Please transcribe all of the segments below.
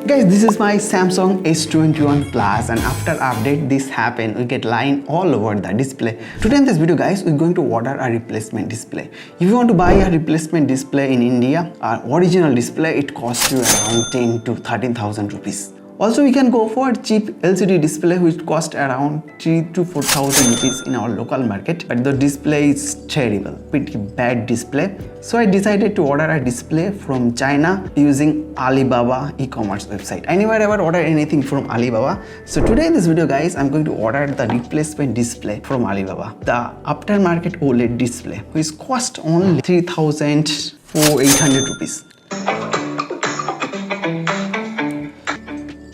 Guys, this is my Samsung S21 Plus, and after update this happened, we get line all over the display. Today in this video guys, we're going to order a replacement display. If you want to buy a replacement display in India, our original display, it costs you around 10 to 13,000 rupees. Also, we can go for cheap LCD display which cost around 3 to 4,000 rupees in our local market, but the display is terrible, pretty bad display. So I decided to order a display from China using Alibaba e-commerce website. I never ever ordered anything from Alibaba. So today in this video guys, I'm going to order the replacement display from Alibaba. The aftermarket OLED display which cost only 3,800 rupees.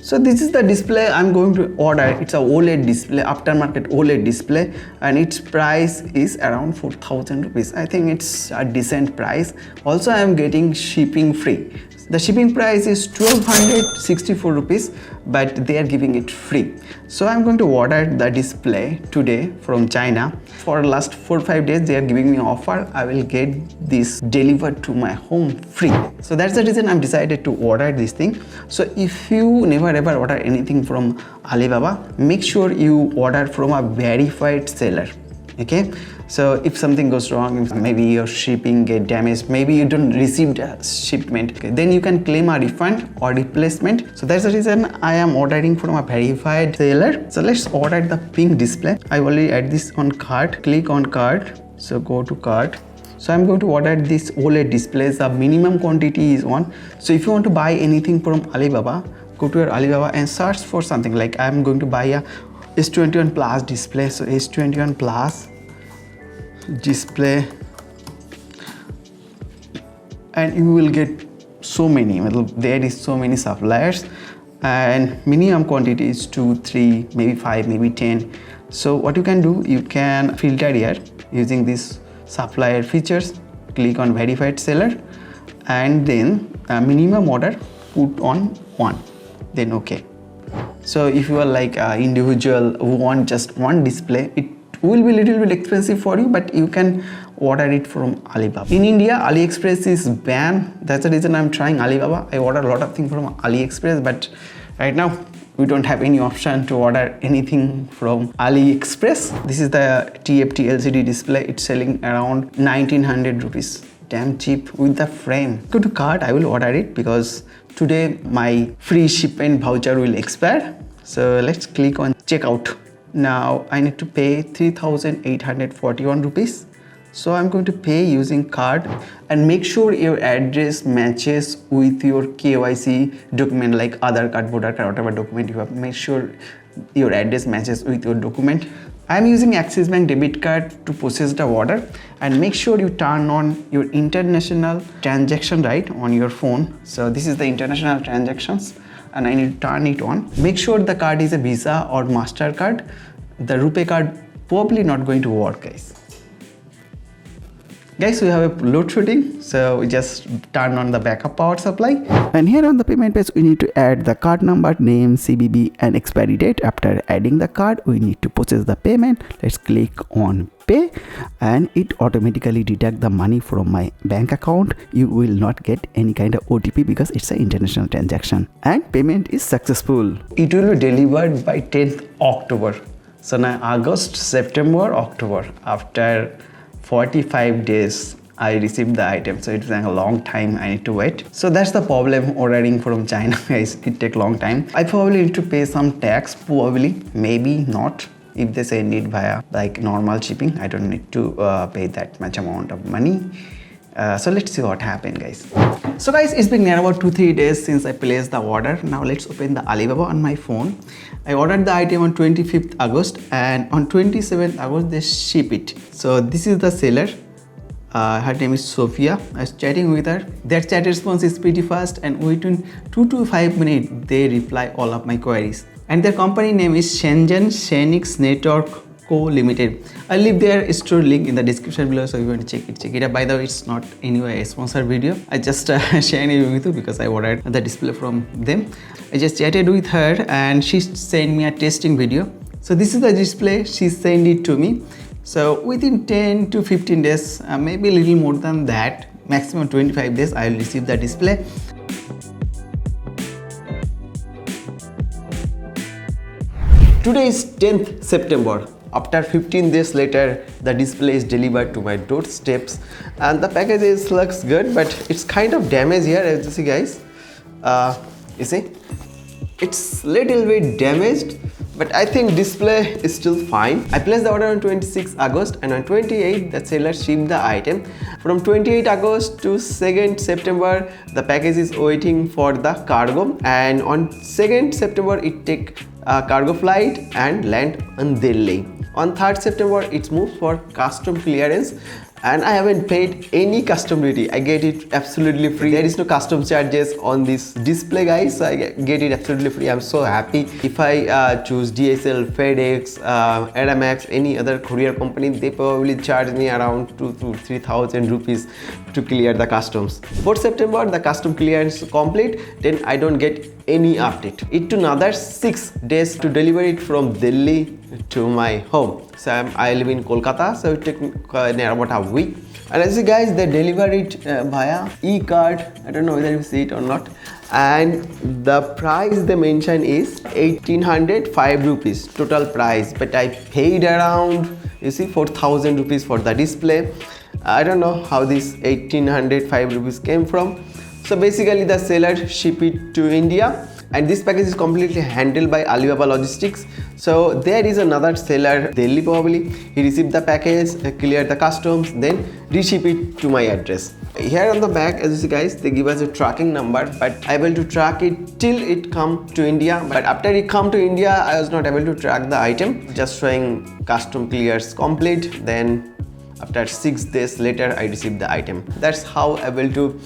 So this is the display I'm going to order. It's a OLED display, aftermarket OLED display, and its price is around 4,000 rupees. I think it's a decent price. Also, I am getting shipping free. The shipping price is 1,264 rupees, but they are giving it free. So I'm going to order the display today from China. For last 4-5 days, they are giving me offer. I will get this delivered to my home free. So that's the reason I'm decided to order this thing. So if you never ever order anything from Alibaba, make sure you order from a verified seller. Okay, so if something goes wrong, maybe your shipping get damaged, maybe you don't receive a shipment, okay, then you can claim a refund or replacement. So that's the reason I am ordering from a verified seller. So let's order the pink display. I already add this on cart. Click on cart. So go to cart. So I'm going to order this OLED display. The minimum quantity is 1. So if you want to buy anything from Alibaba, go to your Alibaba and search for something. Like I'm going to buy a S21 Plus display. So S21 Plus display, and you will get so many. There is so many suppliers, and minimum quantity is 2, 3, maybe 5, maybe 10. So what you can do, you can filter here using this supplier features. Click on verified seller, and then minimum order put on 1, then okay. So if you are like an individual who want just one display, it will be little bit expensive for you, but you can order it from Alibaba. In India, AliExpress is banned. That's the reason I'm trying Alibaba. I order a lot of things from AliExpress, but right now we don't have any option to order anything from AliExpress. This is the TFT LCD display. It's selling around 1,900 rupees. Damn cheap with the frame. Go to cart. I will order it because today my free shipment voucher will expire. So let's click on checkout. Now I need to pay 3,841 rupees. So I'm going to pay using card, and make sure your address matches with your KYC document like Aadhaar card, voter card, whatever document you have. Make sure your address matches with your document. I'm using Axis Bank debit card to process the order, and make sure you turn on your international transaction right on your phone. So this is the international transactions, and I need to turn it on. Make sure the card is a Visa or MasterCard. The RuPay card probably not going to work, guys. Guys, we have a load shooting, so we just turn on the backup power supply. And here on the payment page, we need to add the card number, name, CVV, and expiry date. After adding the card, we need to process the payment. Let's click on pay, and it automatically deduct the money from my bank account. You will not get any kind of OTP because it's an international transaction, and payment is successful. It will be delivered by 10th October. So now August, September, October. After 45 days I received the item, so it's like a long time I need to wait. So that's the problem ordering from China, guys. It take long time. I probably need to pay some tax, probably, maybe not. If they say need via like normal shipping, I don't need to pay that much amount of money. So let's see what happened, guys. So guys, it's been near about 2-3 days since I placed the order. Now let's open the Alibaba on my phone. I ordered the item on 25th August, and on 27th August they ship it. So this is the seller. Her name is Sophia. I was chatting with her. Their chat response is pretty fast, and within 2 to 5 minutes they reply all of my queries. And their company name is Shenzhen Shenix Network Co Limited. I'll leave their store link in the description below, so if you want to check it out. By the way, it's not anyway a sponsored video. I just sharing it with you because I ordered the display from them. I just chatted with her, and she sent me a testing video. So this is the display. She sent it to me. So within 10 to 15 days, maybe a little more than that, maximum 25 days, I will receive the display. Today is 10th September. After 15 days later, the display is delivered to my doorsteps, and the package looks good, but it's kind of damaged here, as you see, guys. You see, it's little bit damaged, but I think display is still fine. I placed the order on 26 August, and on 28 the seller shipped the item. From 28 August to 2nd September, the package is waiting for the cargo, and on 2nd September it take a cargo flight and land on Delhi. On 3rd September it's moved for custom clearance, and I haven't paid any custom duty. I get it absolutely free. There is no custom charges on this display, guys, so I get it absolutely free. I'm so happy. If I choose DSL, FedEx, Aramax, any other courier company, they probably charge me around 2,000 to 3,000 rupees to clear the customs. 4th September the custom clearance complete, then I don't get any update. It took another 6 days to deliver it from Delhi to my home. So I live in Kolkata, so it took near about a week. And as you guys, they deliver it via e-card. I don't know whether you see it or not. And the price they mention is 1805 rupees total price, but I paid around, you see, 4,000 rupees for the display. I don't know how this 1805 rupees came from. So basically the seller shipped it to India, and this package is completely handled by Alibaba logistics. So there is another seller, Delhi probably. He received the package, cleared the customs, then reship it to my address. Here on the back, as you see, guys, they give us a tracking number, but I able to track it till it come to India. But after it come to India, I was not able to track the item, just showing custom clears complete. Then after 6 days later, I received the item. That's how I able to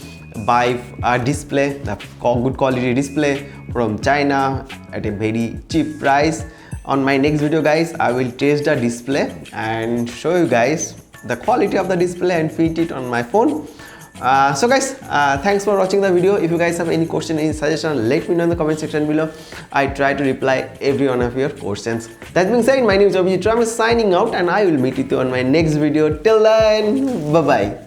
buy a display, a good quality display from China at a very cheap price. On my next video, guys, I will test the display and show you guys the quality of the display and fit it on my phone. So guys, thanks for watching the video. If you guys have any question, any suggestion, let me know in the comment section below. I try to reply every one of your questions. That being said, my name is Abhijit. I'm signing out, and I will meet with you on my next video. Till then, bye bye.